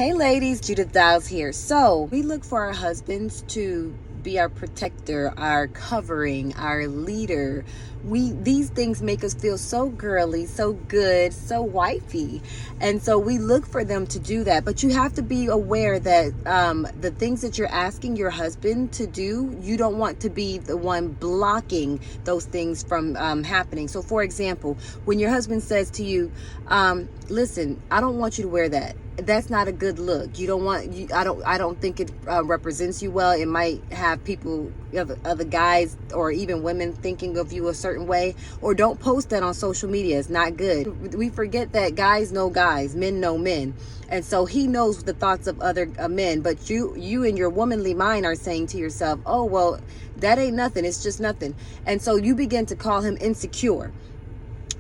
Hey ladies, Judith Dials here. So we look for our husbands to be our protector, our covering, our leader. These things make us feel so girly, so good, so wifey. And so we look for them to do that. But you have to be aware that the things that you're asking your husband to do, you don't want to be the one blocking those things from happening. So for example, when your husband says to you, listen, I don't want you to wear that. That's not a good look. You don't want you. I don't think it represents you well. It might have people, other guys or even women thinking of you a certain way. Or don't post that on social media. It's not good. We forget that guys know guys, men know men, and so he knows the thoughts of other men. But you in your womanly mind are saying to yourself, "Oh well, that ain't nothing. It's just nothing," and so you begin to call him insecure.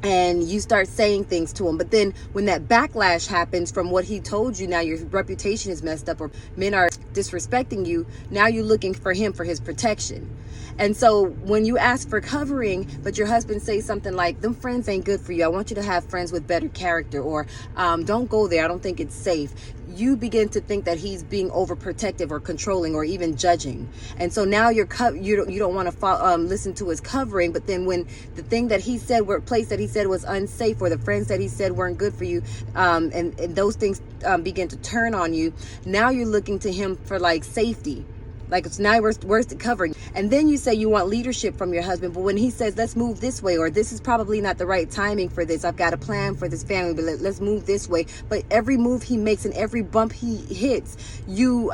And you start saying things to him. But then when that backlash happens from what he told you, now your reputation is messed up or men are disrespecting you. Now you're looking for him for his protection. And so when you ask for covering, but your husband says something like, them friends ain't good for you. I want you to have friends with better character, or don't go there. I don't think it's safe. You begin to think that he's being overprotective or controlling or even judging. And so now you don't want to listen to his covering. But then when the thing that he said, place that he said was unsafe, or the friends that he said weren't good for you, and those things begin to turn on you, now you're looking to him for like safety. Like, it's now where's the covering? And then you say you want leadership from your husband. But when he says, let's move this way, or this is probably not the right timing for this, I've got a plan for this family, but let's move this way. But every move he makes and every bump he hits, you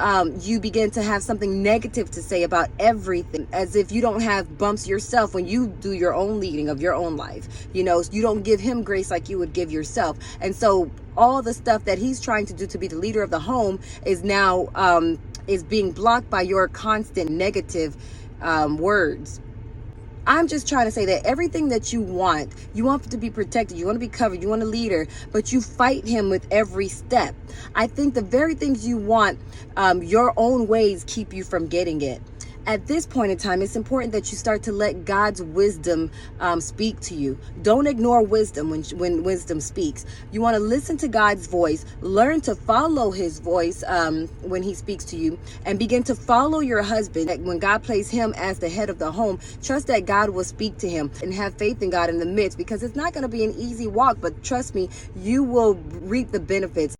begin to have something negative to say about everything, as if you don't have bumps yourself when you do your own leading of your own life. You don't give him grace like you would give yourself. And so all the stuff that he's trying to do to be the leader of the home is now is being blocked by your constant negative words. I'm just trying to say that everything that you want to be protected, you want to be covered, you want a leader, but you fight him with every step. I think the very things you want, your own ways keep you from getting it. At this point in time, it's important that you start to let God's wisdom speak to you. Don't ignore wisdom when wisdom speaks. You want to listen to God's voice, learn to follow his voice when he speaks to you, and begin to follow your husband. When God placed him as the head of the home, trust that God will speak to him, and have faith in God in the midst, because it's not going to be an easy walk, but trust me, you will reap the benefits.